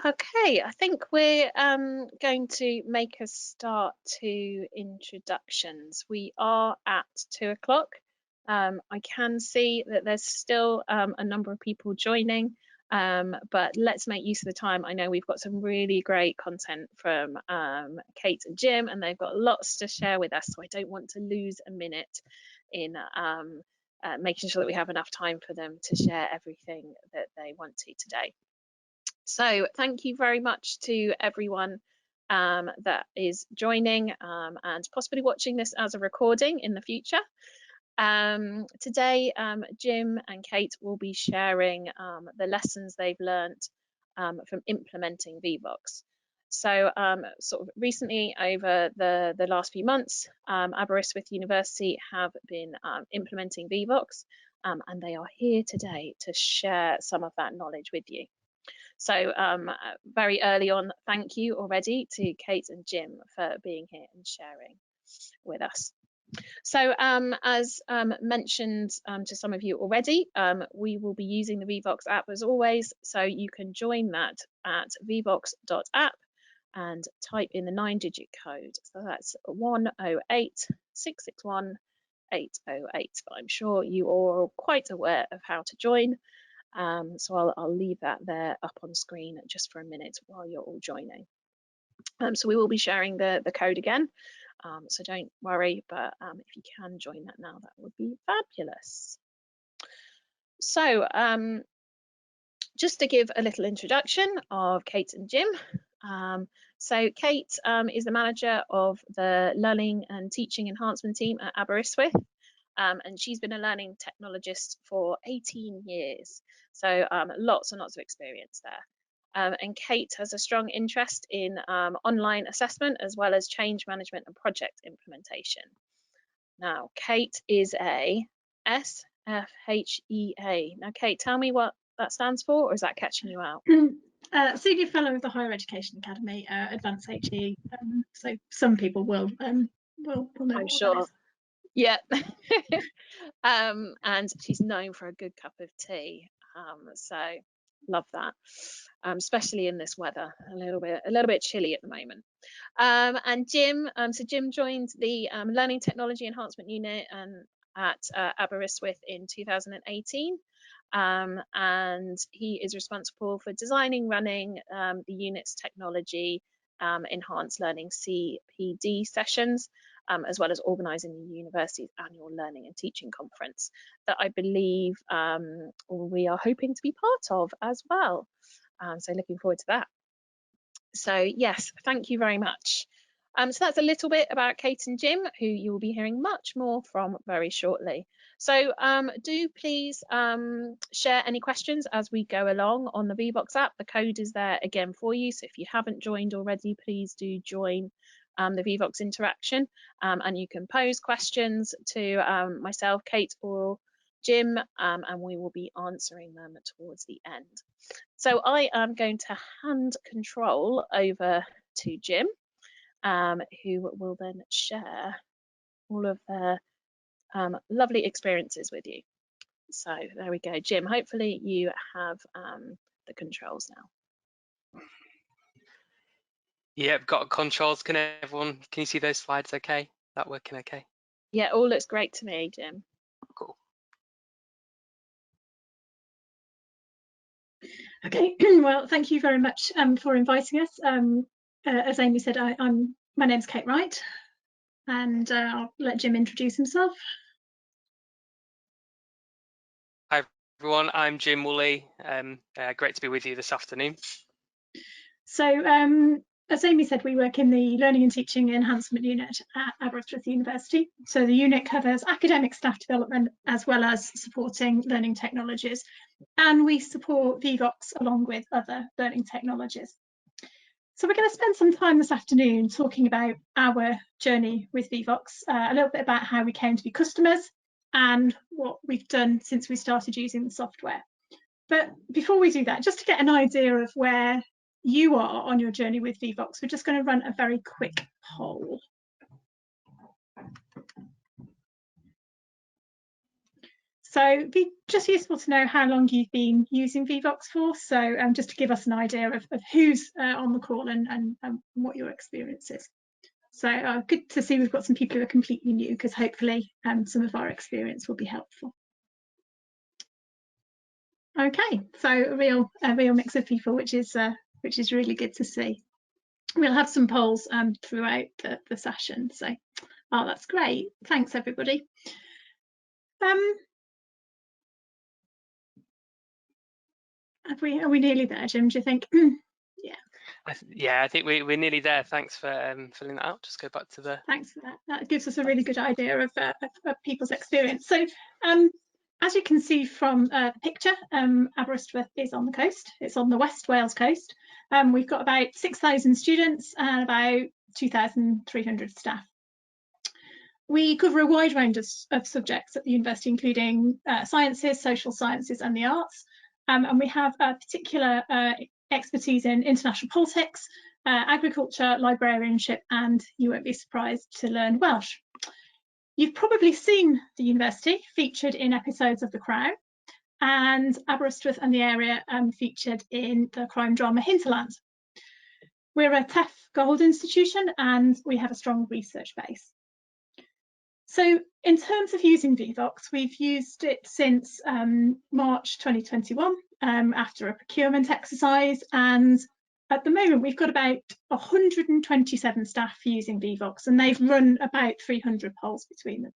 Okay, I think we're going to make a start to introductions. We are at 2 o'clock. I can see that there's still a number of people joining, but let's make use of the time. I know we've got some really great content from Kate and Jim, and they've got lots to share with us, so I don't want to lose a minute in making sure that we have enough time for them to share everything that they want to today. So thank you very much to everyone that is joining and possibly watching this as a recording in the future. Today, Jim and Kate will be sharing the lessons they've learned from implementing Vevox. So sort of recently, over the last few months, Aberystwyth University have been implementing Vevox, and they are here today to share some of that knowledge with you. So very early on, thank you already to Kate and Jim for being here and sharing with us. So as mentioned to some of you already, we will be using the Vevox app as always, so you can join that at vevox.app and type in the 9-digit code. So that's 108-661-808. But I'm sure you are all quite aware of how to join. So I'll leave that there up on screen just for a minute while you're all joining. So we will be sharing the code again, so don't worry, but if you can join that now, that would be fabulous. So just to give a little introduction of Kate and Jim. So Kate is the manager of the Learning and Teaching Enhancement team at Aberystwyth. And she's been a learning technologist for 18 years, so lots and lots of experience there. And Kate has a strong interest in online assessment as well as change management and project implementation. Now, Kate is a SFHEA. Now, Kate, tell me what that stands for, or is that catching you out? Senior Fellow of the Higher Education Academy, Advanced HE. So some people will know what sure. that is. Yeah. And she's known for a good cup of tea, so love that, especially in this weather, a little bit chilly at the moment. And Jim, so Jim joined the Learning Technology Enhancement Unit at Aberystwyth in 2018, and he is responsible for designing, running the unit's technology enhanced learning CPD sessions, as well as organising the university's annual learning and teaching conference that I believe we are hoping to be part of as well. So looking forward to that. So yes, thank you very much. So that's a little bit about Kate and Jim, who you will be hearing much more from very shortly. So do please share any questions as we go along on the Vevox app. The code is there again for you. So if you haven't joined already, please do join the Vevox interaction, and you can pose questions to myself, Kate, or Jim, and we will be answering them towards the end. So I am going to hand control over to Jim, who will then share all of their lovely experiences with you. So there we go, Jim. Hopefully you have the controls now. Yeah, got controls. Can you see those slides okay? That working okay? Yeah, all looks great to me, Jim. Cool. Okay, well, thank you very much for inviting us. As Amy said, my name's Kate Wright, and I'll let Jim introduce himself. Hi everyone, I'm Jim Woolley. Great to be with you this afternoon. So as Amy said, we work in the Learning and Teaching Enhancement Unit at Aberystwyth University. So the unit covers academic staff development as well as supporting learning technologies. And we support Vevox along with other learning technologies. So we're going to spend some time this afternoon talking about our journey with Vevox, a little bit about how we came to be customers and what we've done since we started using the software. But before we do that, just to get an idea of where you are on your journey with Vevox, we're just going to run a very quick poll. So it'd be just useful to know how long you've been using Vevox for. So just to give us an idea of who's on the call and what your experience is. So good to see we've got some people who are completely new, because hopefully some of our experience will be helpful. Okay, so a real mix of people, which is really good to see. We'll have some polls throughout the session. So, oh, that's great. Thanks, everybody. Are we nearly there, Jim? Do you think? Yeah. Yeah, I think we're nearly there. Thanks for filling that out. Just go back to the. Thanks for that. That gives us a really good idea of people's experience. So, as you can see from the picture, Aberystwyth is on the coast. It's on the West Wales coast. We've got about 6,000 students and about 2,300 staff. We cover a wide range of subjects at the university, including sciences, social sciences, and the arts. And we have a particular expertise in international politics, agriculture, librarianship, and you won't be surprised to learn Welsh. You've probably seen the university featured in episodes of The Crown, and Aberystwyth and the area featured in the crime drama Hinterland. We're a TEF Gold institution and we have a strong research base. So in terms of using Vevox, we've used it since March 2021 after a procurement exercise, and at the moment we've got about 127 staff using Vevox, and they've run about 300 polls between them.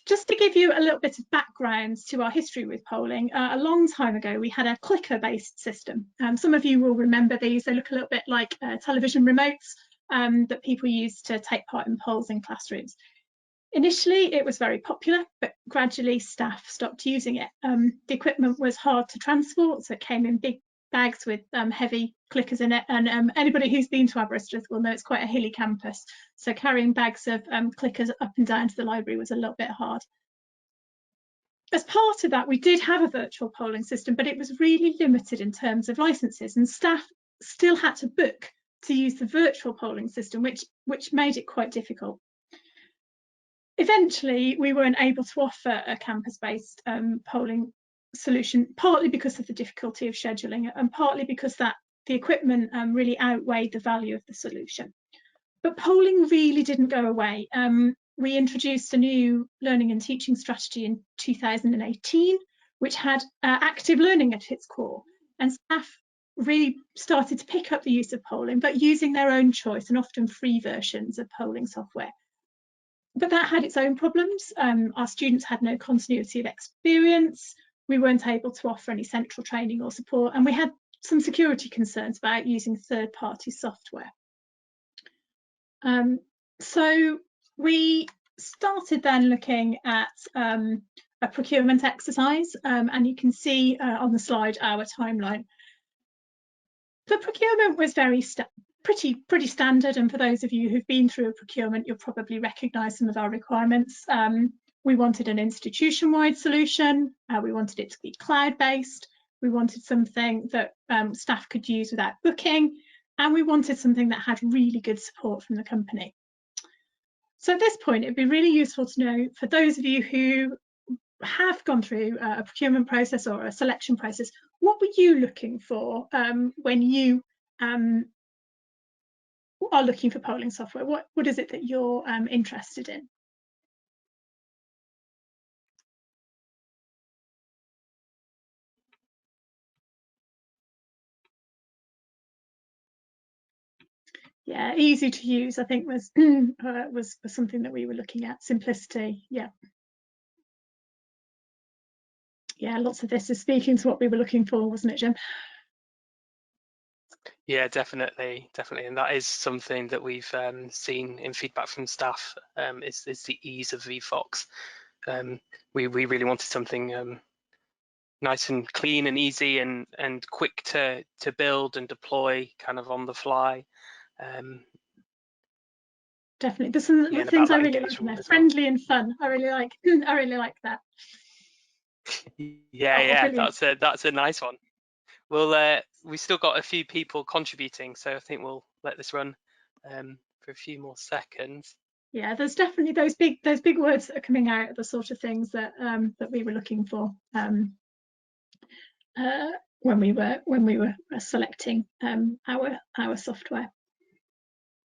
Just to give you a little bit of background to our history with polling, a long time ago we had a clicker-based system. Some of you will remember these. They look a little bit like television remotes that people use to take part in polls in classrooms. Initially, it was very popular, but gradually staff stopped using it. The equipment was hard to transport, so it came in big bags with heavy clickers in it. And anybody who's been to Aberystwyth will know it's quite a hilly campus. So carrying bags of clickers up and down to the library was a little bit hard. As part of that, we did have a virtual polling system, but it was really limited in terms of licenses, and staff still had to book to use the virtual polling system, which made it quite difficult. Eventually, we weren't able to offer a campus-based polling solution, partly because of the difficulty of scheduling it, and partly because the equipment really outweighed the value of the solution. But polling really didn't go away. We introduced a new learning and teaching strategy in 2018, which had active learning at its core, and staff really started to pick up the use of polling, but using their own choice and often free versions of polling software. But that had its own problems. Our students had no continuity of experience. We weren't able to offer any central training or support, and we had some security concerns about using third-party software. So we started then looking at a procurement exercise, and you can see on the slide our timeline. The procurement was pretty standard, and for those of you who've been through a procurement, you'll probably recognise some of our requirements. We wanted an institution-wide solution. We wanted it to be cloud-based. We wanted something that staff could use without booking, and we wanted something that had really good support from the company. So at this point, it'd be really useful to know, for those of you who have gone through a procurement process or a selection process, what were you looking for when you are looking for polling software? What is it that you're interested in? Yeah, easy to use, I think, was was something that we were looking at. Simplicity, yeah. Yeah, lots of this is speaking to what we were looking for, wasn't it, Jim? Yeah, definitely, and that is something that we've seen in feedback from staff. Is the ease of Vevox. We really wanted something nice and clean and easy and quick to build and deploy, kind of on the fly. Definitely, there's some things I really like. They're friendly and fun. I really like that. Yeah, that's a nice one. Well, we've still got a few people contributing, so I think we'll let this run for a few more seconds. Yeah, there's definitely those big words that are coming out, the sort of things that that we were looking for when we were selecting our software.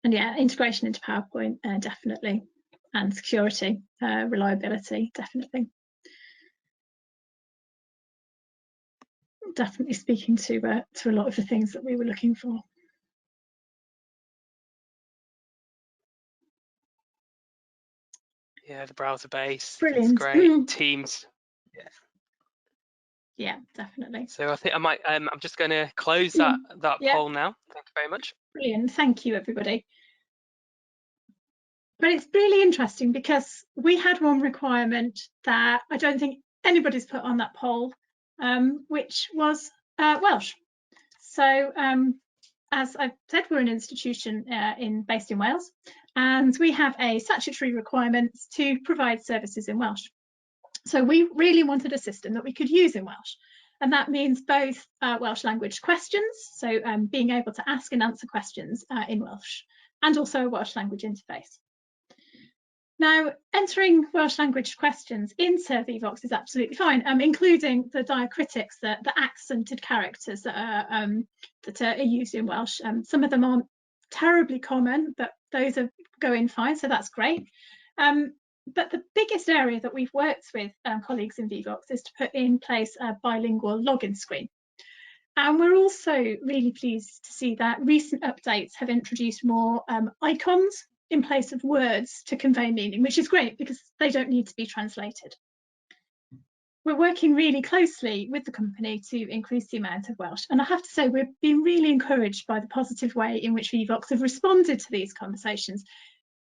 And yeah, integration into PowerPoint, definitely, and security, reliability, definitely speaking to a lot of the things that we were looking for. Yeah, the browser based. Brilliant. It's great. Teams. Yeah. Yeah, definitely. So I think I might. I'm just going to close that Yeah. poll now. Thank you very much. Brilliant. Thank you, everybody. But it's really interesting because we had one requirement that I don't think anybody's put on that poll, which was Welsh. So as I've said, we're an institution based in Wales, and we have a statutory requirement to provide services in Welsh. So we really wanted a system that we could use in Welsh. And that means both Welsh language questions, so being able to ask and answer questions in Welsh, and also a Welsh language interface. Now, entering Welsh language questions into Vevox is absolutely fine, including the diacritics, the accented characters that are used in Welsh. Some of them aren't terribly common, but those are going fine, so that's great. But the biggest area that we've worked with colleagues in Vevox is to put in place a bilingual login screen. And we're also really pleased to see that recent updates have introduced more icons in place of words to convey meaning, which is great because they don't need to be translated. We're working really closely with the company to increase the amount of Welsh. And I have to say, we've been really encouraged by the positive way in which Vevox have responded to these conversations.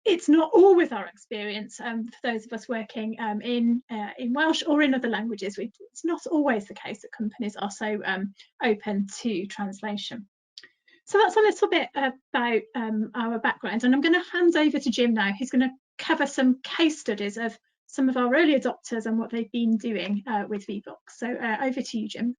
It's not always our experience for those of us working in Welsh or in other languages. It's not always the case that companies are so open to translation. So that's a little bit about our background, and I'm going to hand over to Jim now, who's going to cover some case studies of some of our early adopters and what they've been doing with Vevox. So over to you, Jim.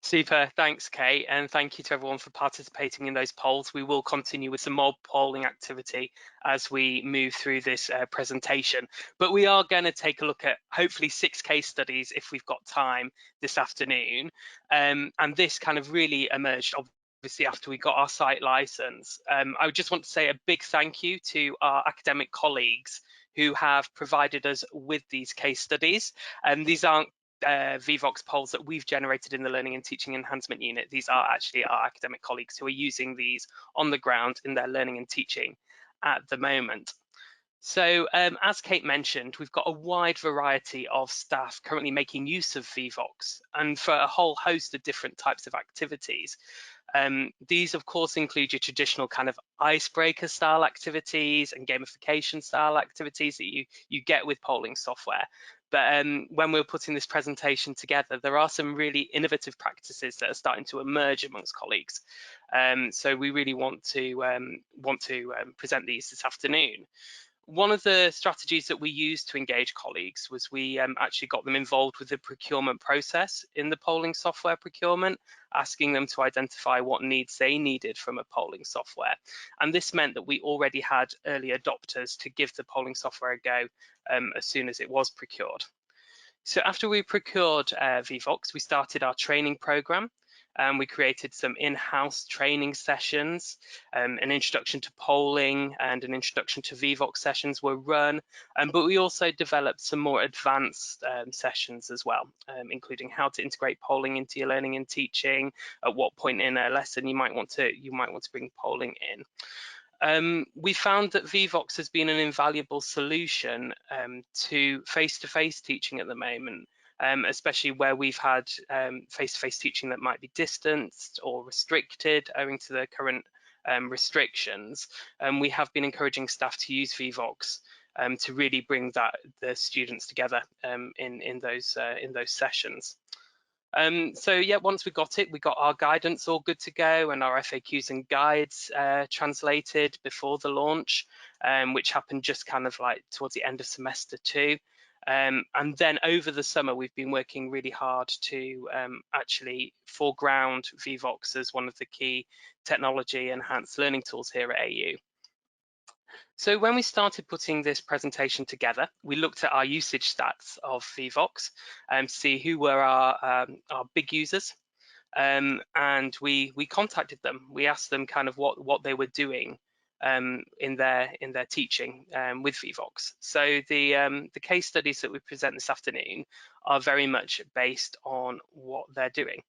Super, thanks Kate, and thank you to everyone for participating in those polls. We will continue with some more polling activity as we move through this presentation, but we are going to take a look at hopefully 6 case studies if we've got time this afternoon, and this kind of really emerged obviously after we got our site license. I would just want to say a big thank you to our academic colleagues who have provided us with these case studies, and these aren't Vevox polls that we've generated in the Learning and Teaching Enhancement Unit. These are actually our academic colleagues who are using these on the ground in their learning and teaching at the moment. So as Kate mentioned, we've got a wide variety of staff currently making use of Vevox, and for a whole host of different types of activities. These of course include your traditional kind of icebreaker style activities and gamification style activities that you get with polling software. But when we're putting this presentation together, there are some really innovative practices that are starting to emerge amongst colleagues. So we really want to present these this afternoon. One of the strategies that we used to engage colleagues was we actually got them involved with the procurement process in the polling software procurement, asking them to identify what needs they needed from a polling software. And this meant that we already had early adopters to give the polling software a go as soon as it was procured. So after we procured Vevox, we started our training program. We created some in-house training sessions, an introduction to polling and an introduction to Vevox sessions were run, but we also developed some more advanced sessions as well, including how to integrate polling into your learning and teaching, at what point in a lesson you might want to bring polling in. We found that Vevox has been an invaluable solution to face-to-face teaching at the moment, especially where we've had face-to-face teaching that might be distanced or restricted owing to the current restrictions. We have been encouraging staff to use Vevox to really bring the students together in those sessions. So yeah, once we got our guidance all good to go and our FAQs and guides translated before the launch, which happened just kind of like towards the end of semester 2. And then over the summer, we've been working really hard to actually foreground Vevox as one of the key technology enhanced learning tools here at AU. So when we started putting this presentation together, we looked at our usage stats of Vevox to see who were our big users, and we contacted them. We asked them kind of what they were doing in their teaching with Vevox. So the case studies that we present this afternoon are very much based on what they're doing.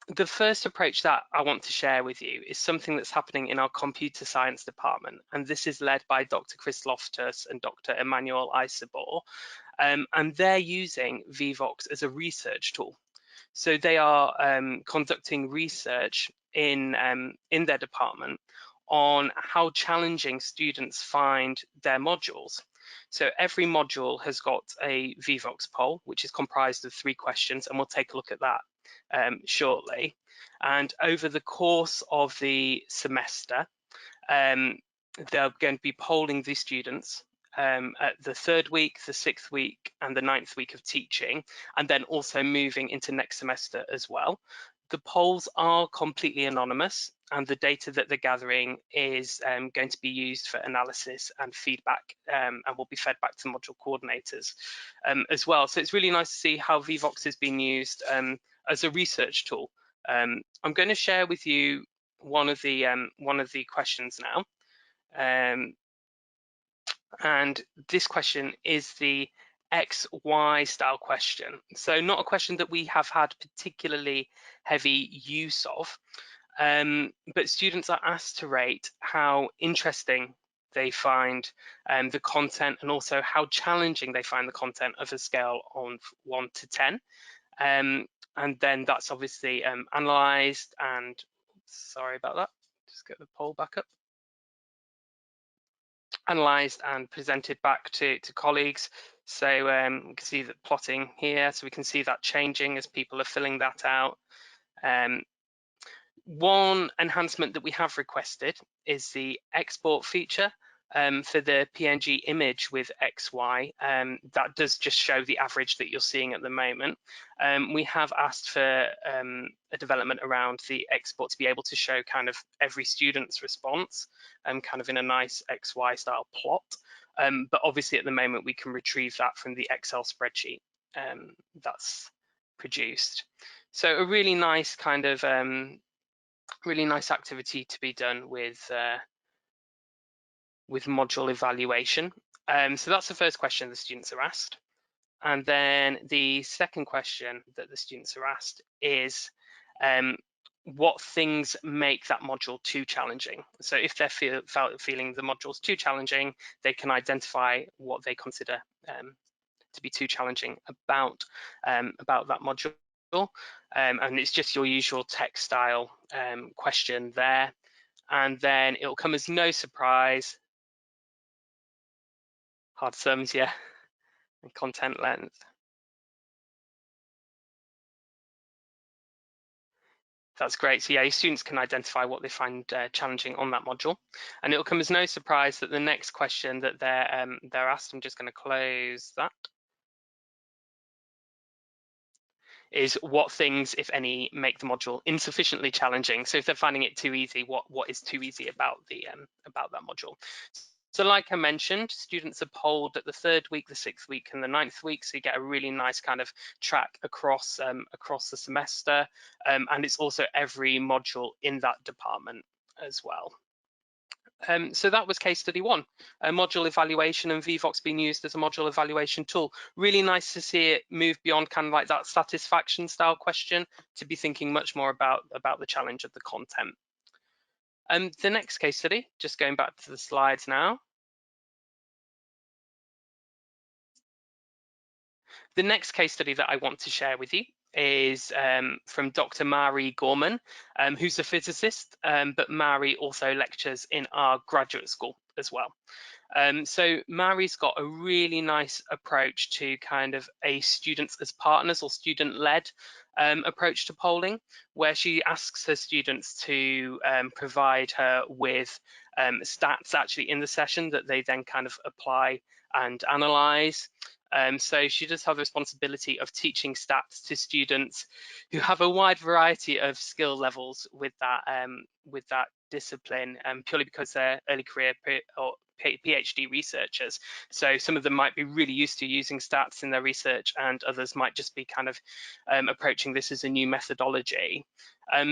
The first approach that I want to share with you is something that's happening in our computer science department, and this is led by Dr. Chris Loftus and Dr. Emmanuel Isabor, and they're using Vevox as a research tool. So they are conducting research in their department on how challenging students find their modules. So every module has got a Vevox poll, which is comprised of 3 questions, and we'll take a look at that shortly. And over the course of the semester, they're going to be polling the students at the 3rd week, the 6th week, and the 9th week of teaching, and then also moving into next semester as well. The polls are completely anonymous, and the data that they're gathering is going to be used for analysis and feedback, and will be fed back to module coordinators as well. So it's really nice to see how Vevox is being used as a research tool. I'm going to share with you one of the questions now. And this question is the XY style question. So not a question that we have had particularly heavy use of, but students are asked to rate how interesting they find the content, and also how challenging they find the content of a scale on 1 to 10. And then that's obviously analysed and, sorry about that, just get the poll back up. Analysed and presented back to colleagues. So you can see that plotting here, so we can see that changing as people are filling that out. One enhancement that we have requested is the export feature for the PNG image with XY. That does just show the average that you're seeing at the moment. We have asked for a development around the export to be able to show kind of every student's response, kind of in a nice XY style plot. But obviously at the moment we can retrieve that from the Excel spreadsheet that's produced. So a really nice kind of really nice activity to be done with module evaluation. So that's the first question the students are asked. And then the second question that the students are asked is what things make that module too challenging. So if they're feeling the module's too challenging, they can identify what they consider to be too challenging about that module. And it's just your usual text style question there. And then it'll come as no surprise. Hard sums, yeah, and content length. That's great. So yeah, your students can identify what they find challenging on that module, and it'll come as no surprise that the next question that they're asked, I'm just going to close that, is what things, if any, make the module insufficiently challenging. So if they're finding it too easy, what is too easy about that module? So like I mentioned, students are polled at the 3rd week, the 6th week, and the 9th week, so you get a really nice kind of track across the semester, and it's also every module in that department as well. So that was case study 1, module evaluation and Vevox being used as a module evaluation tool. Really nice to see it move beyond kind of like that satisfaction style question to be thinking much more about the challenge of the content. The next case study, just going back to the slides now. The next case study that I want to share with you is from Dr. Mari Gorman, who's a physicist, but Mari also lectures in our graduate school as well. So Mari's got a really nice approach to kind of a students as partners or student-led approach to polling, where she asks her students to provide her with stats actually in the session that they then kind of apply and analyze. So she does have the responsibility of teaching stats to students who have a wide variety of skill levels with that discipline, purely because they're early career or PhD researchers. So some of them might be really used to using stats in their research, and others might just be kind of approaching this as a new methodology.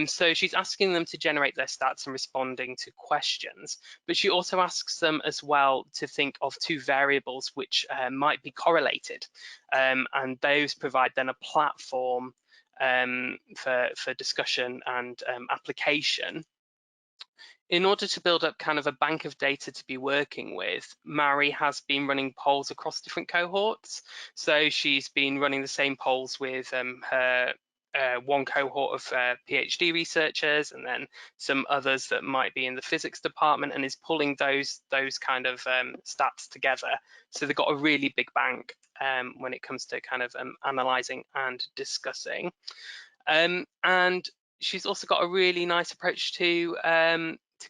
So she's asking them to generate their stats and responding to questions, but she also asks them as well to think of two variables which might be correlated, and those provide then a platform for discussion and application. In order to build up kind of a bank of data to be working with, Mary has been running polls across different cohorts. So she's been running the same polls with her one cohort of PhD researchers, and then some others that might be in the physics department, and is pulling those kind of stats together. So they've got a really big bank when it comes to kind of analysing and discussing. And she's also got a really nice approach to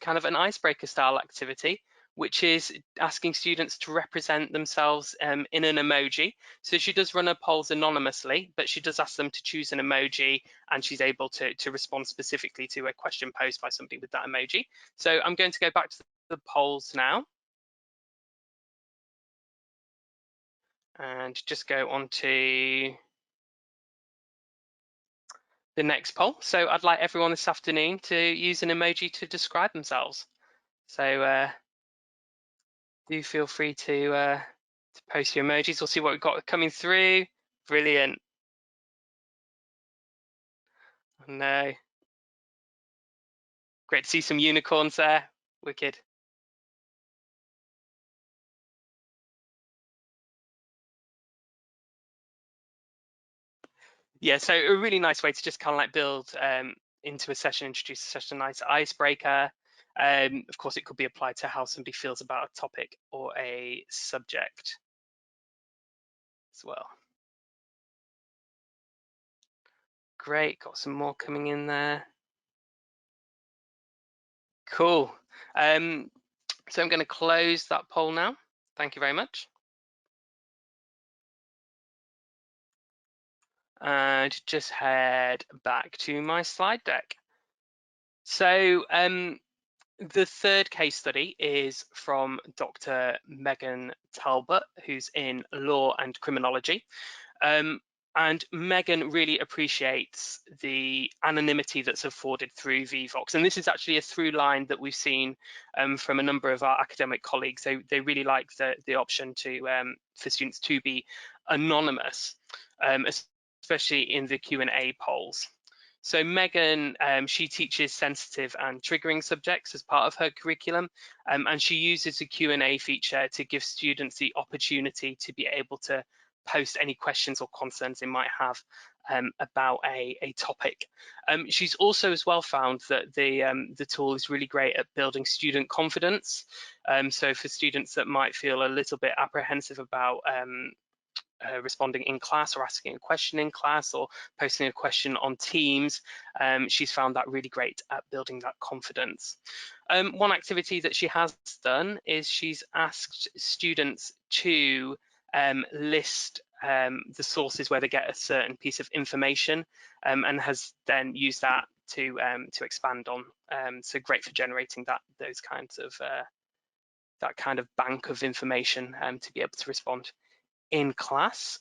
kind of an icebreaker style activity, which is asking students to represent themselves in an emoji. So she does run her polls anonymously, but she does ask them to choose an emoji, and she's able to respond specifically to a question posed by somebody with that emoji. So I'm going to go back to the polls now, and just go on to the next poll. So I'd like everyone this afternoon to use an emoji to describe themselves. So do feel free to post your emojis. We'll see what we've got coming through. Brilliant. No. Great to see some unicorns there. Wicked. Yeah, so a really nice way to just kind of like build into a session, introduce a session, a nice icebreaker. Of course, it could be applied to how somebody feels about a topic or a subject as well. Great, got some more coming in there. Cool. So I'm going to close that poll now. Thank you very much. And just head back to my slide deck. So the third case study is from Dr. Megan Talbot, who's in law and criminology. And Megan really appreciates the anonymity that's afforded through Vevox. And this is actually a through line that we've seen from a number of our academic colleagues. They really like the option to for students to be anonymous, especially in the Q&A polls. So Megan, she teaches sensitive and triggering subjects as part of her curriculum, and she uses the Q&A feature to give students the opportunity to be able to post any questions or concerns they might have about a topic. She's also as well found that the tool is really great at building student confidence. So for students that might feel a little bit apprehensive about responding in class or asking a question in class or posting a question on Teams, she's found that really great at building that confidence. One activity that she has done is she's asked students to list the sources where they get a certain piece of information, and has then used that to expand on. So great for generating those kinds of that kind of bank of information to be able to respond in class.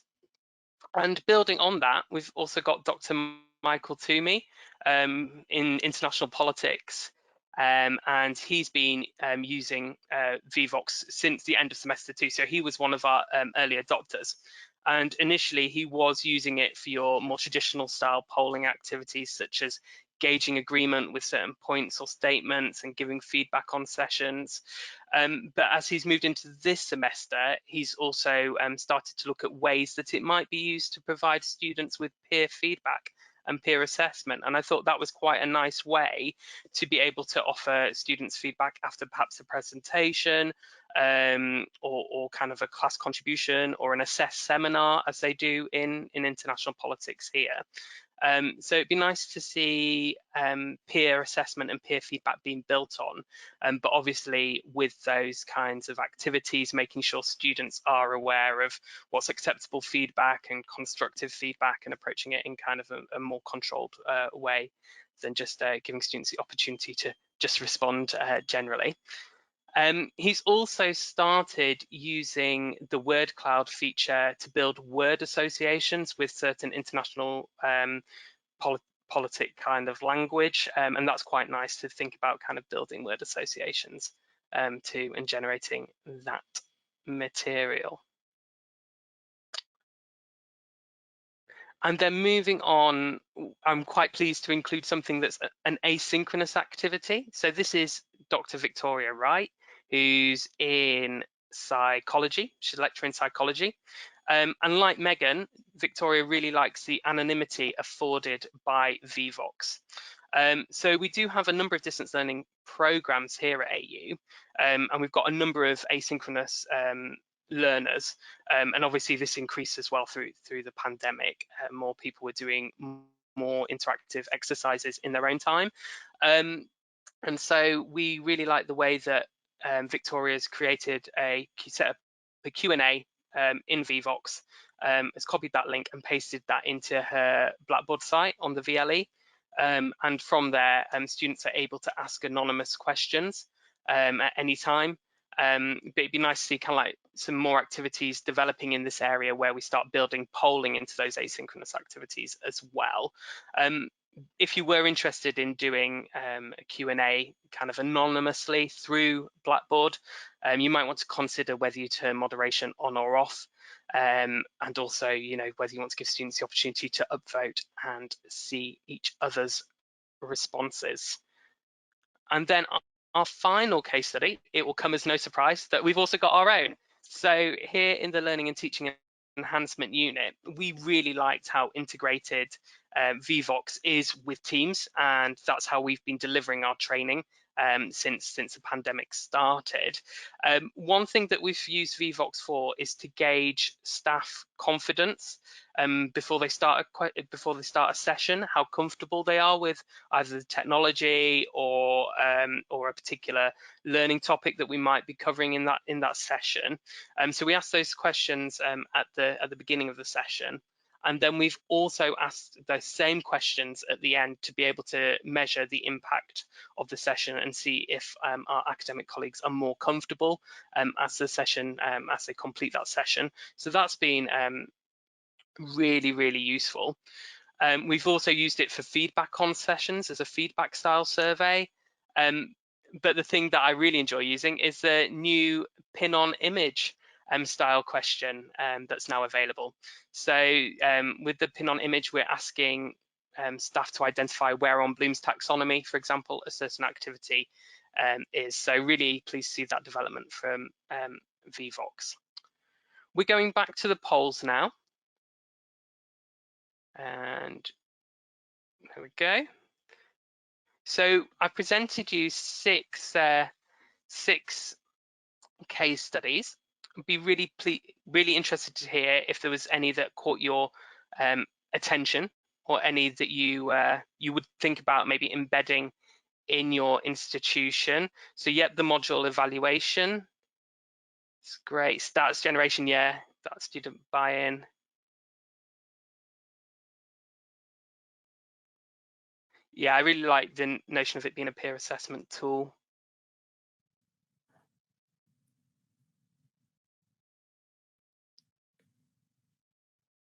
And building on that, we've also got Dr. Michael Toomey in international politics, and he's been using Vevox since the end of semester 2. So he was one of our early adopters. And initially, he was using it for your more traditional style polling activities, such as gauging agreement with certain points or statements and giving feedback on sessions. But as he's moved into this semester, he's also started to look at ways that it might be used to provide students with peer feedback and peer assessment. And I thought that was quite a nice way to be able to offer students feedback after perhaps a presentation, or kind of a class contribution or an assess seminar, as they do in international politics here. So it'd be nice to see peer assessment and peer feedback being built on, but obviously with those kinds of activities, making sure students are aware of what's acceptable feedback and constructive feedback, and approaching it in kind of a more controlled way than just giving students the opportunity to just respond generally. He's also started using the word cloud feature to build word associations with certain international politic kind of language, and that's quite nice to think about, kind of building word associations too, and generating that material. And then moving on, I'm quite pleased to include something that's an asynchronous activity. So this is Dr. Victoria Wright, who's in psychology. She's a lecturer in psychology. And like Megan, Victoria really likes the anonymity afforded by Vevox. So we do have a number of distance learning programs here at AU, and we've got a number of asynchronous learners, and obviously this increased as well through the pandemic. More people were doing more interactive exercises in their own time, and so we really like the way that Victoria's created set up a Q&A in Vevox, has copied that link and pasted that into her Blackboard site on the VLE, and from there students are able to ask anonymous questions at any time. But it'd be nice to see kind of like some more activities developing in this area where we start building polling into those asynchronous activities as well. If you were interested in doing a Q&A kind of anonymously through Blackboard, you might want to consider whether you turn moderation on or off, and also, you know, whether you want to give students the opportunity to upvote and see each other's responses. And then our final case study, it will come as no surprise that we've also got our own. So here in the Learning and Teaching Enhancement unit, we really liked how integrated Vevox is with Teams, and that's how we've been delivering our training since the pandemic started. One thing that we've used Vevox for is to gauge staff confidence before they start a session, how comfortable they are with either the technology or a particular learning topic that we might be covering in that session. So we asked those questions at the beginning of the session. And then we've also asked those same questions at the end to be able to measure the impact of the session and see if our academic colleagues are more comfortable as they complete that session. So that's been really, really useful. We've also used it for feedback on sessions as a feedback style survey. But the thing that I really enjoy using is the new pin on image style question that's now available. So with the pin on image, we're asking staff to identify where on Bloom's taxonomy, for example, a certain activity is. So really pleased to see that development from Vevox. We're going back to the polls now. And there we go. So I presented you six case studies. I'd be really interested to hear if there was any that caught your attention, or any that you would think about maybe embedding in your institution. So yep, the module evaluation, it's great. Stats generation, yeah, that student buy-in. Yeah, I really like the notion of it being a peer assessment tool.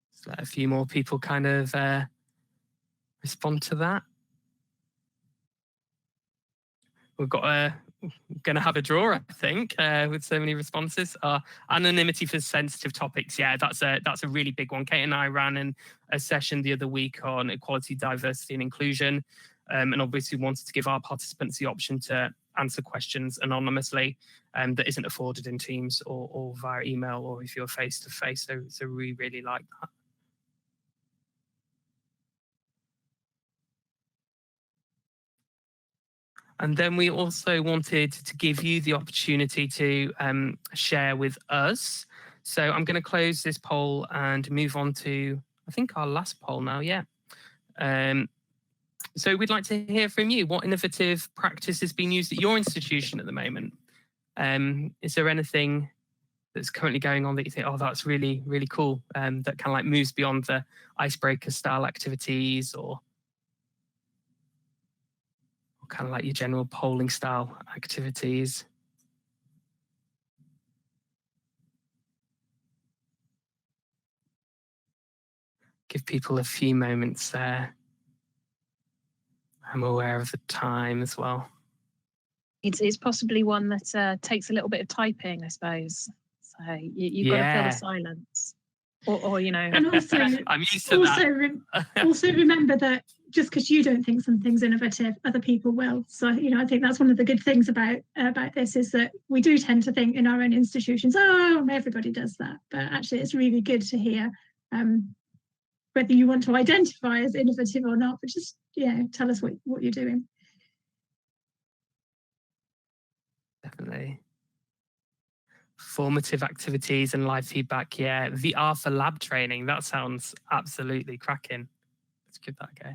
Let's let a few more people kind of respond to that. We've got going to have a draw, I think, with so many responses. Anonymity for sensitive topics. Yeah, that's a really big one. Kate and I ran a session the other week on equality, diversity and inclusion, and obviously wanted to give our participants the option to answer questions anonymously that isn't afforded in Teams or via email, or if you're face-to-face. So we really like that. And then we also wanted to give you the opportunity to share with us. So I'm going to close this poll and move on to, I think, our last poll now. Yeah. So we'd like to hear from you. What innovative practice is being used at your institution at the moment? Is there anything that's currently going on that you think, oh, that's really, really cool, that kind of like moves beyond the icebreaker style activities or kind of like your general polling style activities? Give people a few moments there. I'm aware of the time as well. It's possibly one that takes a little bit of typing, I suppose. So you've got to fill the silence, or you know. And also, I'm used to that. Also remember that just because you don't think something's innovative, other people will. So I think that's one of the good things about this is that we do tend to think in our own institutions, oh, everybody does that, but actually it's really good to hear whether you want to identify as innovative or not, but just tell us what you're doing. Definitely. Formative activities and live feedback. Yeah, VR for lab training. That sounds absolutely cracking. Let's give that a go.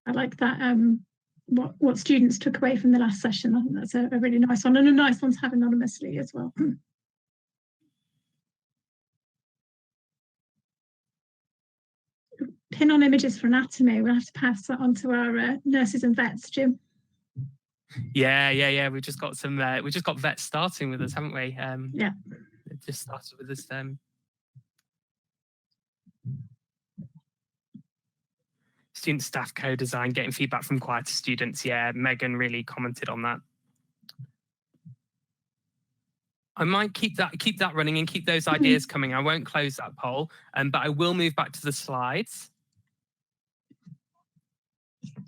I like that. What students took away from the last session. I think that's a really nice one, and a nice one to have anonymously as well. Pin on images for anatomy. We'll have to pass that on to our nurses and vets, Jim. Yeah. We've just got some. We've just got vets starting with us, haven't we? Yeah. They've just started with us. Student staff co-design, getting feedback from quieter students. Yeah, Megan really commented on that. I might keep that running and keep those ideas coming. I won't close that poll, but I will move back to the slides.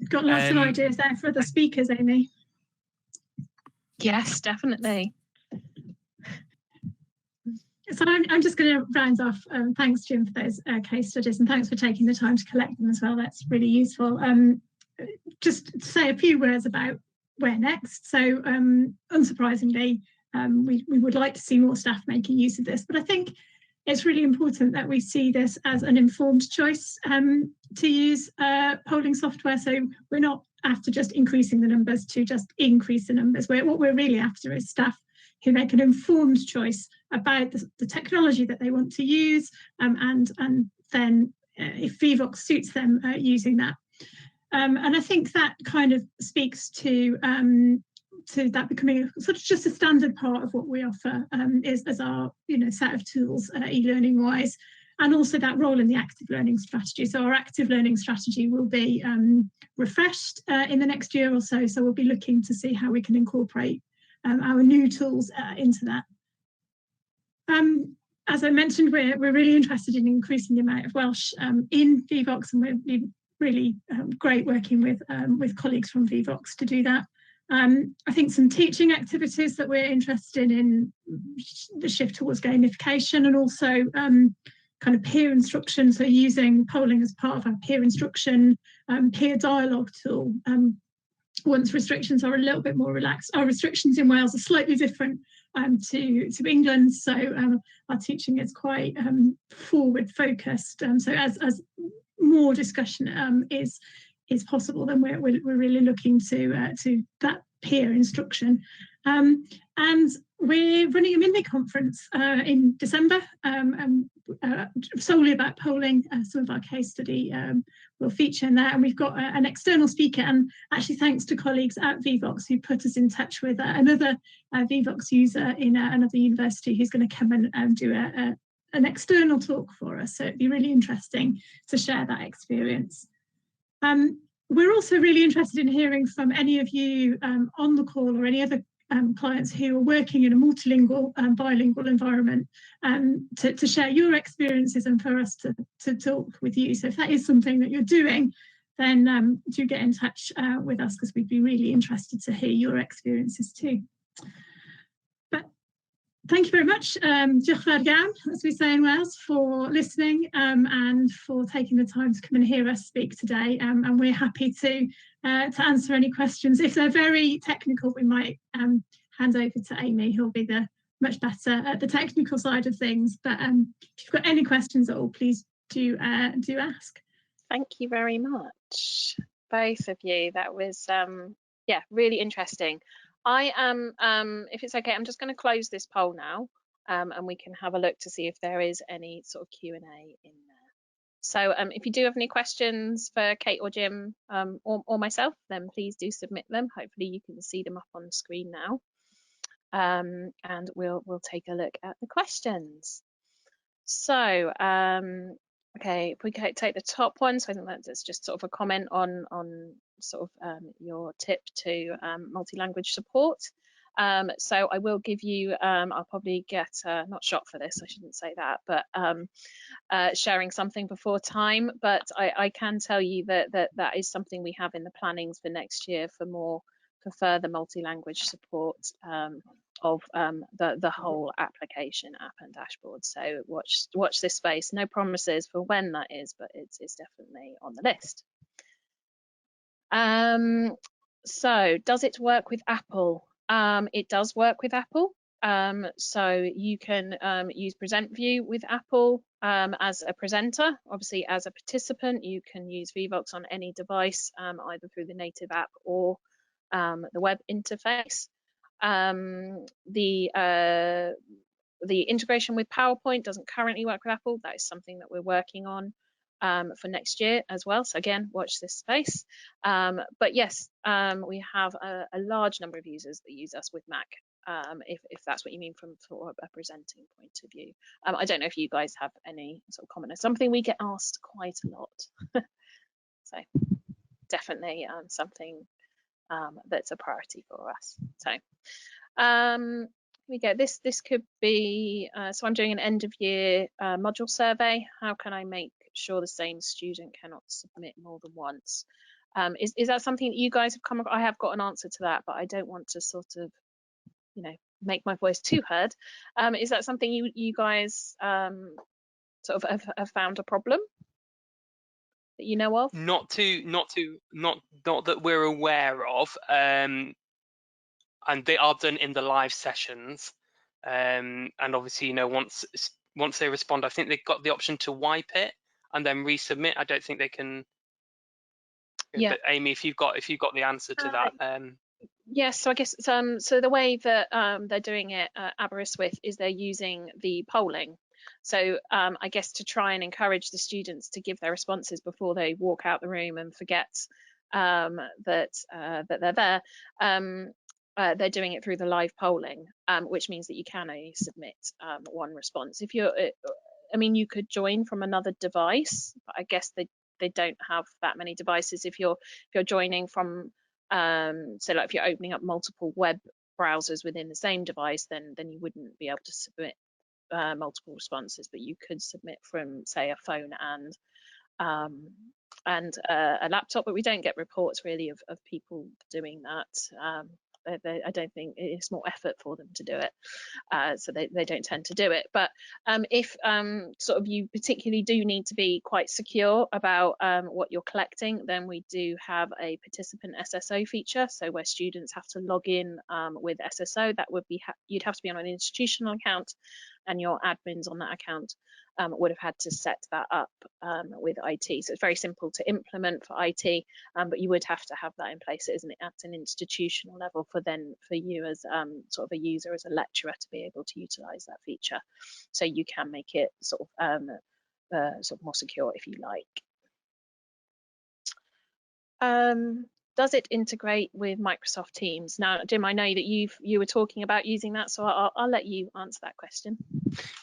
Got lots of ideas there for the speakers, Amy. Yes, definitely. So I'm just going to round off. Thanks, Jim, for those case studies, and thanks for taking the time to collect them as well. That's really useful. Just to say a few words about where next. So unsurprisingly, we would like to see more staff making use of this, but I think it's really important that we see this as an informed choice to use polling software. So we're not after just increasing the numbers to just increase the numbers. What we're really after is staff who make an informed choice about the technology that they want to use, and then if Vevox suits them, using that. And I think that kind of speaks to that becoming sort of just a standard part of what we offer as our set of tools e-learning wise, and also that role in the active learning strategy. So our active learning strategy will be refreshed in the next year or so. So we'll be looking to see how we can incorporate our new tools into that. As I mentioned, we're really interested in increasing the amount of Welsh in Vevox, and we're really great working with colleagues from Vevox to do that. I think some teaching activities that we're interested in the shift towards gamification, and also kind of peer instruction, so using polling as part of our peer instruction, peer dialogue tool. Once restrictions are a little bit more relaxed. Our restrictions in Wales are slightly different to England, so our teaching is quite forward focused. So as more discussion is possible, then we're really looking to that peer instruction. And we're running a mini conference in December, solely about polling. Some of our case study will feature in there, and we've got an external speaker, and actually thanks to colleagues at Vevox who put us in touch with another Vevox user in another university who's going to come and do an external talk for us. So it'd be really interesting to share that experience. We're also really interested in hearing from any of you on the call, or any other clients who are working in a multilingual and bilingual environment, to share your experiences and for us to talk with you. So if that is something that you're doing, then do get in touch with us, because we'd be really interested to hear your experiences too. But thank you very much, diolch fawr iawn, as we say in Wales, for listening and for taking the time to come and hear us speak today. And we're happy to answer any questions. If they're very technical, we might hand over to Amy, who'll be much better at the technical side of things. But if you've got any questions at all, please do ask. Thank you very much, both of you. That was yeah, really interesting. I am if it's okay, I'm just going to close this poll now, and we can have a look to see if there is any sort of Q&A in there. So if you do have any questions for Kate or Jim or myself, then please do submit them. Hopefully you can see them up on the screen now, and we'll take a look at the questions. So okay, if we take the top one, so I think that's just sort of a comment on sort of your tip to multi-language support. So I will give you, I'll probably get not shot for this, I shouldn't say that, but sharing something before time. But I can tell you that is something we have in the plannings for next year for further multi-language support of the whole application, app and dashboard. So watch this space. No promises for when that is, but it's definitely on the list. So does it work with Apple? It does work with Apple. So you can use Present View with Apple as a presenter. Obviously, as a participant, you can use Vevox on any device, either through the native app or the web interface. The integration with PowerPoint doesn't currently work with Apple. That is something that we're working on for next year as well. So again, watch this space. But yes, we have a large number of users that use us with Mac, if that's what you mean from sort of a presenting point of view. I don't know if you guys have any sort of comment. It's something we get asked quite a lot. So definitely something that's a priority for us. So here we go. This could be, so I'm doing an end of year module survey. How can I make sure the same student cannot submit more than once? Is that something that you guys have come across? I have got an answer to that, but I don't want to sort of, you know, make my voice too heard. Is that something you guys sort of have found a problem that you know of? Not that we're aware of, and they are done in the live sessions. And obviously, you know, once they respond, I think they've got the option to wipe it and then resubmit. I don't think they can. Yeah. But Amy, if you've got the answer to that. Yes, so I guess so the way that they're doing it at Aberystwyth is they're using the polling. So I guess to try and encourage the students to give their responses before they walk out the room and forget that they're there, they're doing it through the live polling, which means that you can only submit one response. If you're, I mean, you could join from another device, but I guess they don't have that many devices. If you're joining from so like if you're opening up multiple web browsers within the same device, then you wouldn't be able to submit multiple responses, but you could submit from, say, a phone and a laptop. But we don't get reports really of people doing that. I don't think it's more effort for them to do it, so they don't tend to do it. But if sort of you particularly do need to be quite secure about what you're collecting, then we do have a participant SSO feature. So where students have to log in with SSO, that would be you'd have to be on an institutional account, and your admins on that account would have had to set that up with IT. So it's very simple to implement for IT, but you would have to have that in place, isn't it, at an institutional level for you as sort of a user, as a lecturer, to be able to utilize that feature. So you can make it sort of more secure if you like. Does it integrate with Microsoft Teams? Now, Jim, I know that you were talking about using that, so I'll let you answer that question.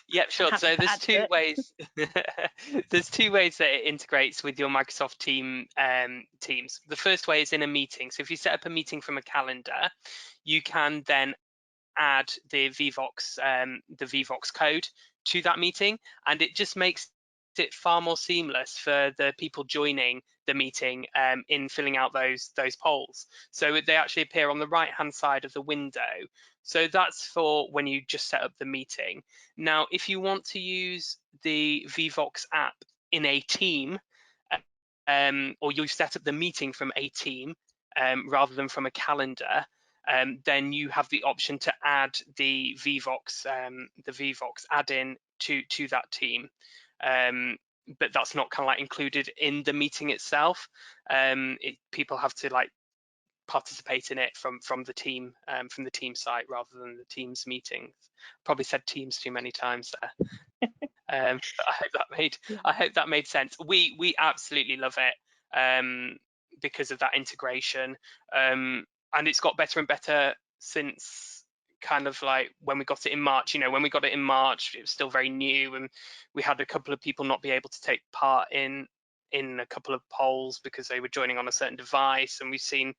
Yep, sure. So there's two ways. There's two ways that it integrates with your Microsoft Teams. The first way is in a meeting. So if you set up a meeting from a calendar, you can then add the Vevox code to that meeting, and it just makes it far more seamless for the people joining the meeting in filling out those polls. So they actually appear on the right hand side of the window. So that's for when you just set up the meeting. Now, if you want to use the Vevox app in a team, or you set up the meeting from a team rather than from a calendar, then you have the option to add the Vevox add-in to that team. but that's not kind of like included in the meeting itself. People have to like participate in it from the team site rather than the Teams meetings. Probably said Teams too many times there. But I hope that made sense. We absolutely love it because of that integration, and it's got better and better since kind of like when we got it in March. You know, when we got it in March, it was still very new, and we had a couple of people not be able to take part in a couple of polls because they were joining on a certain device, and we've seen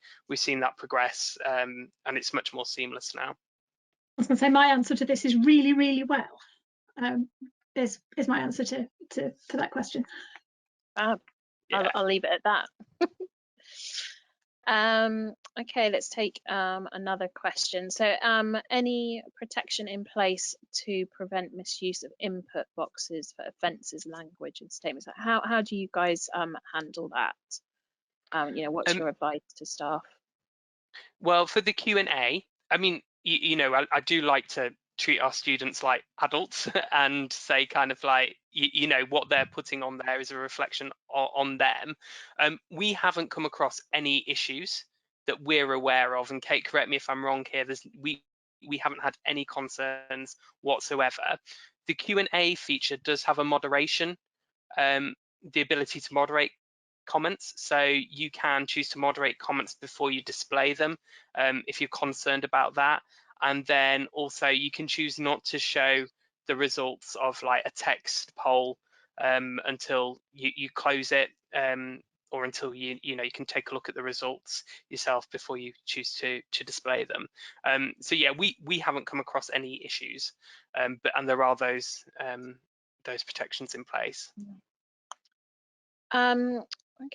that progress, and it's much more seamless now. I was going to say my answer to this is really, really well. Is my answer to that question. Yeah. I'll leave it at that. Okay, let's take another question. So any protection in place to prevent misuse of input boxes for offences, language and statements? How do you guys handle that? You know, what's your advice to staff? Well, for the Q&A, I mean, you know, I do like to treat our students like adults and say kind of like, you know, what they're putting on there is a reflection on them. We haven't come across any issues that we're aware of, and Kate, correct me if I'm wrong here, we haven't had any concerns whatsoever. The Q&A feature does have a moderation, the ability to moderate comments, so you can choose to moderate comments before you display them if you're concerned about that. And then also you can choose not to show the results of like a text poll until you close it, or until you can take a look at the results yourself before you choose to display them. So yeah, we haven't come across any issues, and there are those protections in place.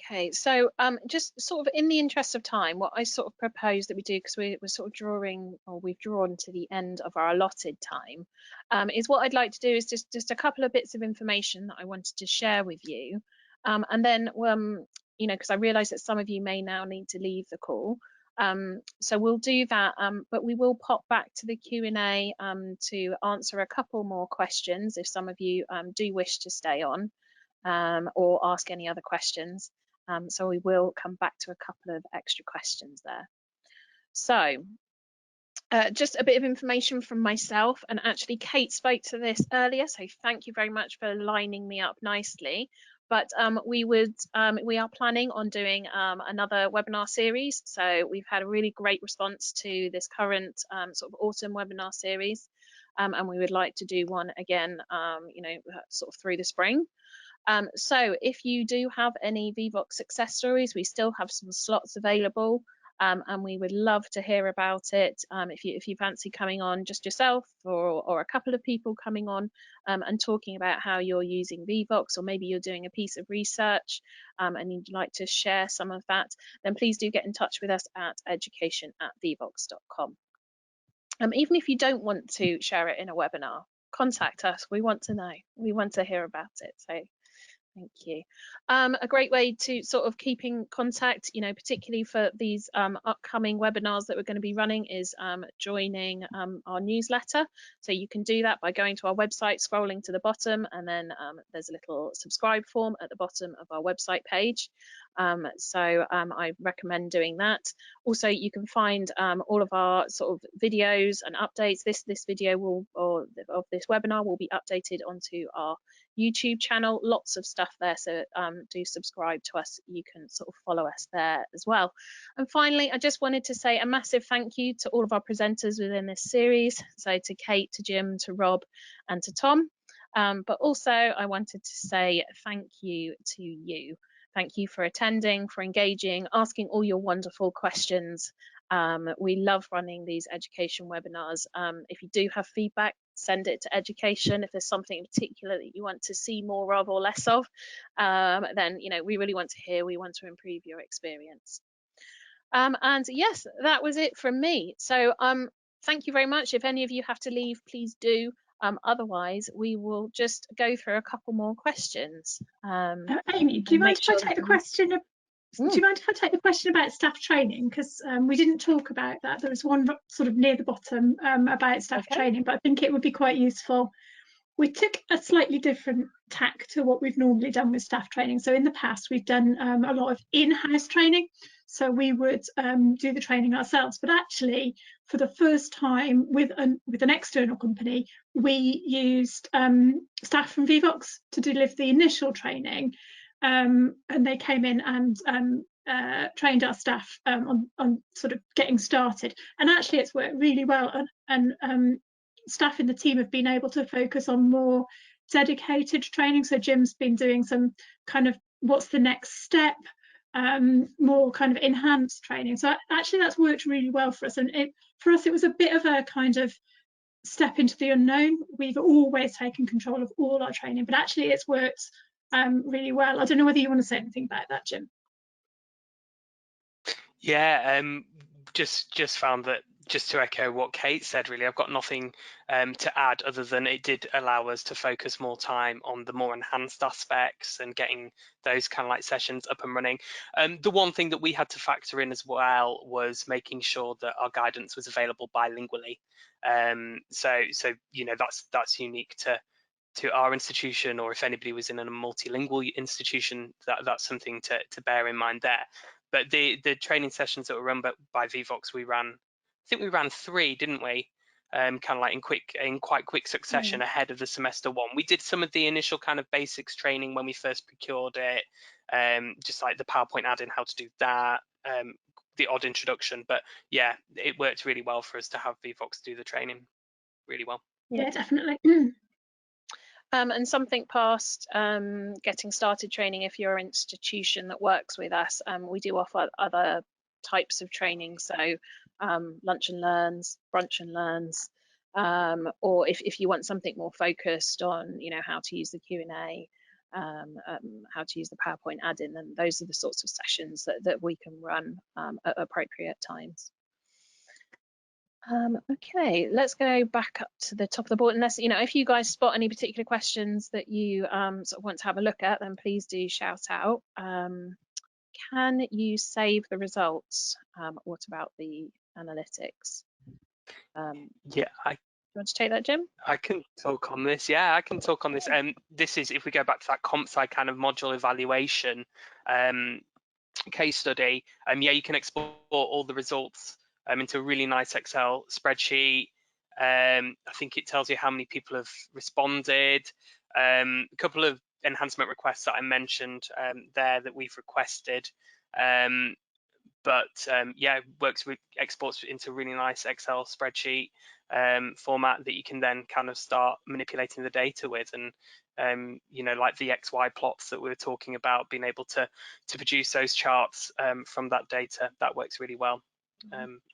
Okay, so just sort of in the interest of time, what I sort of propose that we do, because we're sort of we've drawn to the end of our allotted time, is what I'd like to do is just a couple of bits of information that I wanted to share with you, and then you know, because I realise that some of you may now need to leave the call, so we'll do that, but we will pop back to the Q&A to answer a couple more questions if some of you do wish to stay on. Or ask any other questions. So we will come back to a couple of extra questions there. So just a bit of information from myself, and actually Kate spoke to this earlier, so thank you very much for lining me up nicely. But we are planning on doing another webinar series. So we've had a really great response to this current sort of autumn webinar series, and we would like to do one again, you know, sort of through the spring. So if you do have any Vevox success stories, we still have some slots available, and we would love to hear about it. If you fancy coming on just yourself, or a couple of people coming on and talking about how you're using Vevox, or maybe you're doing a piece of research and you'd like to share some of that, then please do get in touch with us at education@vevox.com. Even if you don't want to share it in a webinar, contact us. We want to know. We want to hear about it. So thank you. A great way to sort of keep in contact, you know, particularly for these upcoming webinars that we're going to be running, is joining our newsletter. So you can do that by going to our website, scrolling to the bottom, and then there's a little subscribe form at the bottom of our website page. So I recommend doing that. Also, you can find all of our sort of videos and updates. This video of this webinar will be updated onto our YouTube channel. Lots of stuff there, so do subscribe to us. You can sort of follow us there as well. And finally, I just wanted to say a massive thank you to all of our presenters within this series, so to Kate, to Jim, to Rob and to Tom, but also I wanted to say thank you to you. Thank you for attending, for engaging, asking all your wonderful questions. We love running these education webinars. If you do have feedback, send it to education. If there's something in particular that you want to see more of or less of, then, you know, we really want to hear. We want to improve your experience. And yes, that was it from me. So thank you very much. If any of you have to leave, please do. Otherwise, we will just go through a couple more questions. Amy, do you mind if I take the question? Do you mind if I take the question about staff training? Because we didn't talk about that. There was one sort of near the bottom about staff training, but I think it would be quite useful We took a slightly different tack to what we've normally done with staff training. So in the past, we've done a lot of in-house training. So we would do the training ourselves. But actually, for the first time with an external company, we used staff from Vevox to deliver the initial training. And they came in and trained our staff on sort of getting started. And actually, it's worked really well. And staff in the team have been able to focus on more dedicated training. So Jim's been doing some kind of what's the next step, more kind of enhanced training. So actually that's worked really well for us. And for us, it was a bit of a kind of step into the unknown. We've always taken control of all our training, but actually it's worked really well. I don't know whether you want to say anything about that, Jim. Yeah, just found that, just to echo what Kate said, really, I've got nothing to add other than it did allow us to focus more time on the more enhanced aspects and getting those kind of like sessions up and running. The one thing that we had to factor in as well was making sure that our guidance was available bilingually. So you know, that's unique to our institution, or if anybody was in a multilingual institution, that's something to bear in mind there. But the training sessions that were run by Vevox, I think we ran 3, didn't we? Kind of like in quite quick succession ahead of the semester 1. We did some of the initial kind of basics training when we first procured it, just like the PowerPoint add-in, how to do that, the odd introduction. But yeah, it worked really well for us to have Vevox do the training really well. Yeah, definitely. And something past getting started training, if you're an institution that works with us, we do offer other types of training. So lunch and learns, brunch and learns, or if you want something more focused on, you know, how to use the Q&A, how to use the PowerPoint add-in, then those are the sorts of sessions that we can run at appropriate times. Okay, let's go back up to the top of the board. Unless, you know, if you guys spot any particular questions that you sort of want to have a look at, then please do shout out. Can you save the results? What about the analytics? Yeah, you want to take that, Jim? I can talk on this. Yeah, I can talk on this. This is, if we go back to that comp sci kind of module evaluation case study, yeah, you can export all the results into a really nice Excel spreadsheet. I think it tells you how many people have responded. A couple of enhancement requests that I mentioned there that we've requested. But yeah, works with exports into a really nice Excel spreadsheet format that you can then kind of start manipulating the data with. And you know, like the XY plots that we were talking about, being able to produce those charts from that data, that works really well.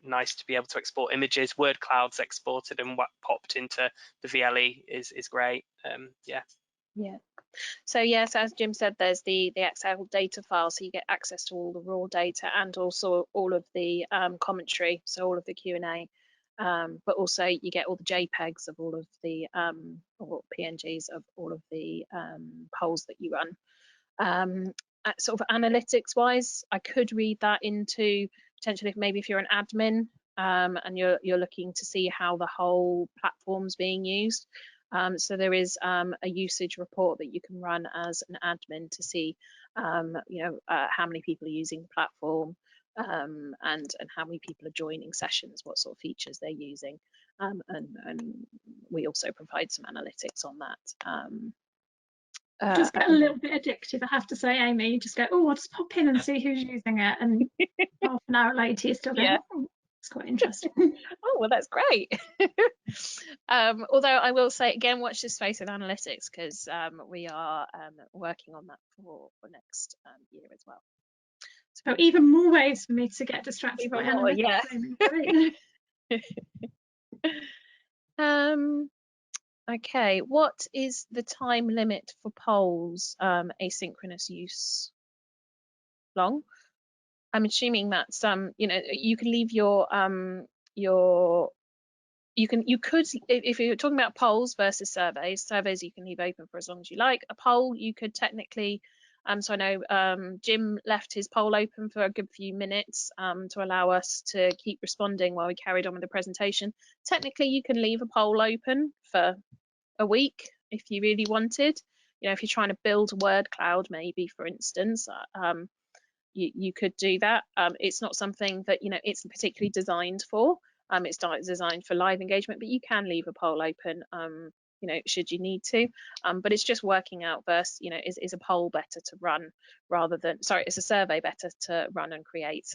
Nice to be able to export images. Word clouds exported and what popped into the VLE is great. Yeah. So yes, as Jim said, there's the Excel data file, so you get access to all the raw data and also all of the commentary, so all of the Q&A, but also you get all the JPEGs of all of the or PNGs of all of the polls that you run. Sort of analytics wise, I could read that into potentially if you're an admin and you're looking to see how the whole platform's being used. So there is a usage report that you can run as an admin to see, you know, how many people are using the platform and how many people are joining sessions, what sort of features they're using, and we also provide some analytics on that. Just get a little bit addictive, I have to say, Amy. You just go, oh, I'll just pop in and see who's using it, and half an hour later you're still going, oh, it's quite interesting. Oh, well, that's great. Although I will say again, watch this space with analytics, because we are working on that for next year as well. So even more ways for me to get distracted by analytics. Yeah. Great. Okay, what is the time limit for polls asynchronous use? Long? I'm assuming that's you know, you can leave your you could, if you're talking about polls versus surveys you can leave open for as long as you like. A poll you could technically, so I know Jim left his poll open for a good few minutes to allow us to keep responding while we carried on with the presentation. Technically you can leave a poll open for a week if you really wanted. You know, if you're trying to build a word cloud, maybe, for instance, you could do that. It's not something that, you know, it's particularly designed for. It's designed for live engagement, but you can leave a poll open, you know, should you need to. But it's just working out versus, you know, is a poll better to run rather than, sorry, is a survey better to run and create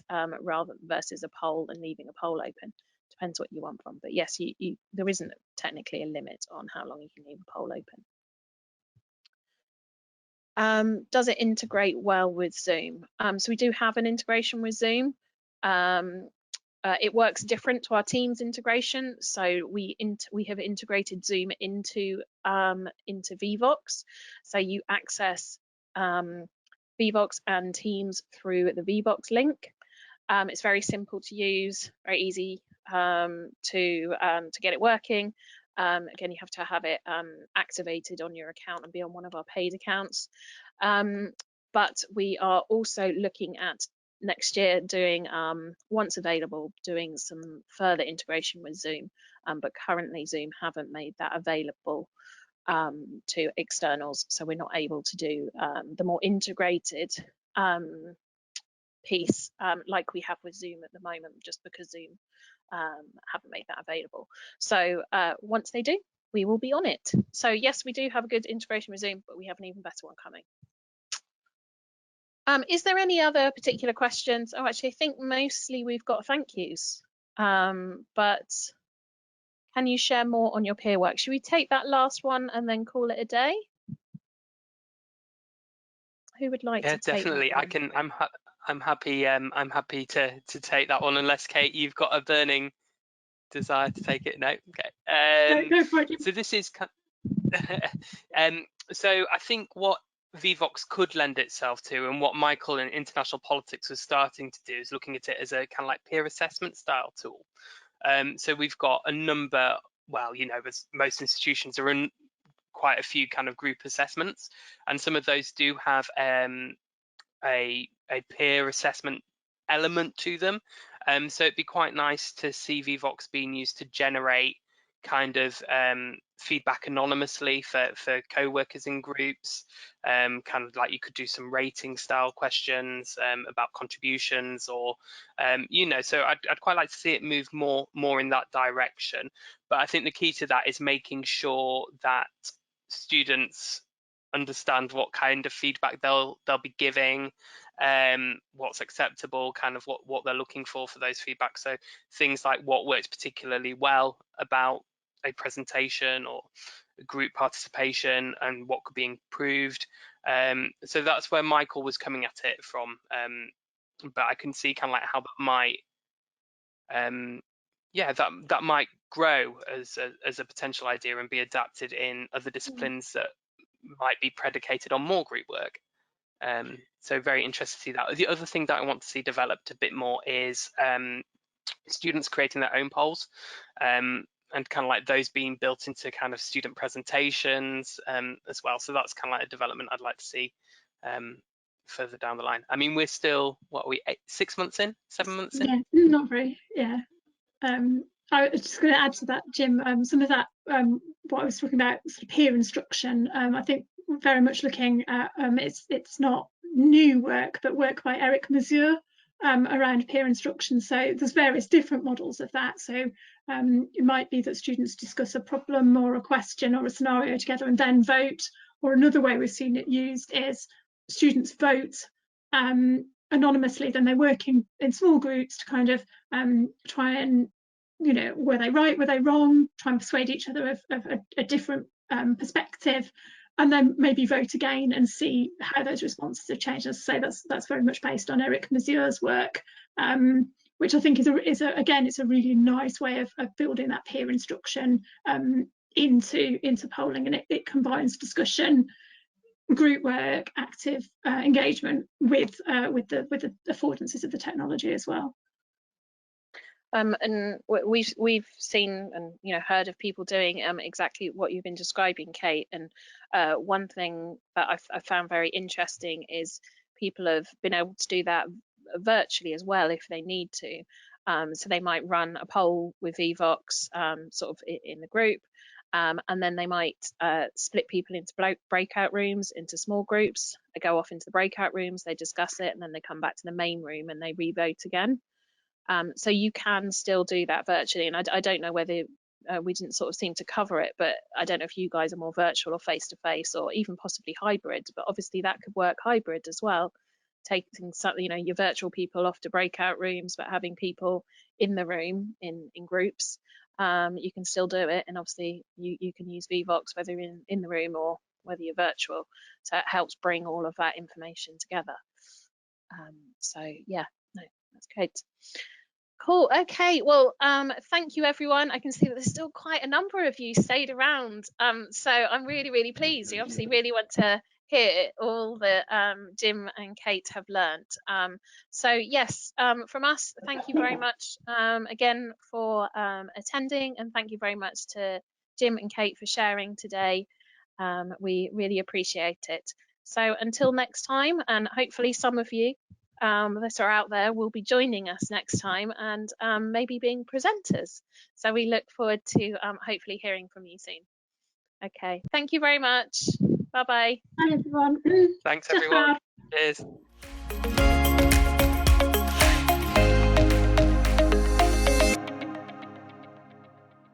rather versus a poll and leaving a poll open. Depends what you want from. But yes, there isn't technically a limit on how long you can leave a poll open. Does it integrate well with Zoom? So we do have an integration with Zoom. It works different to our Teams integration. So we have integrated Zoom into Vevox. So you access Vevox and Teams through the Vevox link. It's very simple to use, very easy to get it working. Again, you have to have it activated on your account and be on one of our paid accounts. But we are also looking at next year doing, once available, doing some further integration with Zoom. But currently Zoom haven't made that available to externals, so we're not able to do the more integrated piece like we have with Zoom at the moment, just because Zoom haven't made that available. So once they do, we will be on it. So yes, we do have a good integration with Zoom, but we have an even better one coming. Is there any other particular questions? Oh, actually, I think mostly we've got thank yous. But can you share more on your peer work? Should we take that last one and then call it a day? Who would like to take definitely. that one? I can. I'm happy. I'm happy to take that one. Unless Kate, you've got a burning desire to take it. No. Okay. Go for it. So this is. So I think what Vevox could lend itself to, and what Michael in international politics was starting to do, is looking at it as a kind of like peer assessment style tool. So we've got a number. Well, you know, as most institutions are in quite a few kind of group assessments, and some of those do have a peer assessment element to them. So it'd be quite nice to see Vevox being used to generate kind of feedback anonymously for co-workers in groups. Kind of like you could do some rating style questions about contributions, or you know, so I'd quite like to see it move more in that direction. But I think the key to that is making sure that students understand what kind of feedback they'll be giving, what's acceptable, kind of what they're looking for those feedbacks. So things like what works particularly well about a presentation or group participation, and what could be improved. So that's where Michael was coming at it from. But I can see kind of like how that might, yeah, that might grow as a potential idea and be adapted in other disciplines that might be predicated on more group work. So very interested to see that. The other thing that I want to see developed a bit more is students creating their own polls, and kind of like those being built into kind of student presentations as well. So that's kind of like a development I'd like to see further down the line. I mean, we're still, what are we, 6 months in, 7 months in? Yeah, not very. Yeah. I was just going to add to that, Jim. Some of that, what I was talking about, sort of peer instruction. I think very much looking at it's not new work, but work by Eric Mazur around peer instruction. So there's various different models of that. So it might be that students discuss a problem or a question or a scenario together and then vote. Or another way we've seen it used is students vote anonymously, then they're working in small groups to kind of try and, you know, were they right, were they wrong, try and persuade each other of a different perspective, and then maybe vote again and see how those responses have changed. As I say, that's very much based on Eric Mazur's work, which I think is again, it's a really nice way of building that peer instruction into polling, and it combines discussion, group work, active engagement with the affordances of the technology as well. And we've seen and, you know, heard of people doing exactly what you've been describing, Kate. And one thing that I found very interesting is people have been able to do that virtually as well if they need to. So they might run a poll with Vevox sort of in the group, And then they might split people into breakout rooms, into small groups. They go off into the breakout rooms, they discuss it, and then they come back to the main room and they re-vote again. So you can still do that virtually. And I don't know whether we didn't sort of seem to cover it, but I don't know if you guys are more virtual or face-to-face or even possibly hybrid, but obviously that could work hybrid as well. Taking some, you know, your virtual people off to breakout rooms, but having people in the room in groups. You can still do it, and obviously you can use Vevox whether you're in the room or whether you're virtual, so it helps bring all of that information together. So yeah, no, that's good. Cool. Okay. Well, thank you, everyone. I can see that there's still quite a number of you stayed around. So I'm really, really pleased. You obviously really want to hear all that Jim and Kate have learned. So yes, from us, thank you very much again for attending, and thank you very much to Jim and Kate for sharing today. We really appreciate it. So until next time, and hopefully some of you that are out there will be joining us next time, and maybe being presenters. So we look forward to hopefully hearing from you soon. Okay, thank you very much. Bye-bye. Hi, everyone. Thanks, everyone. Cheers.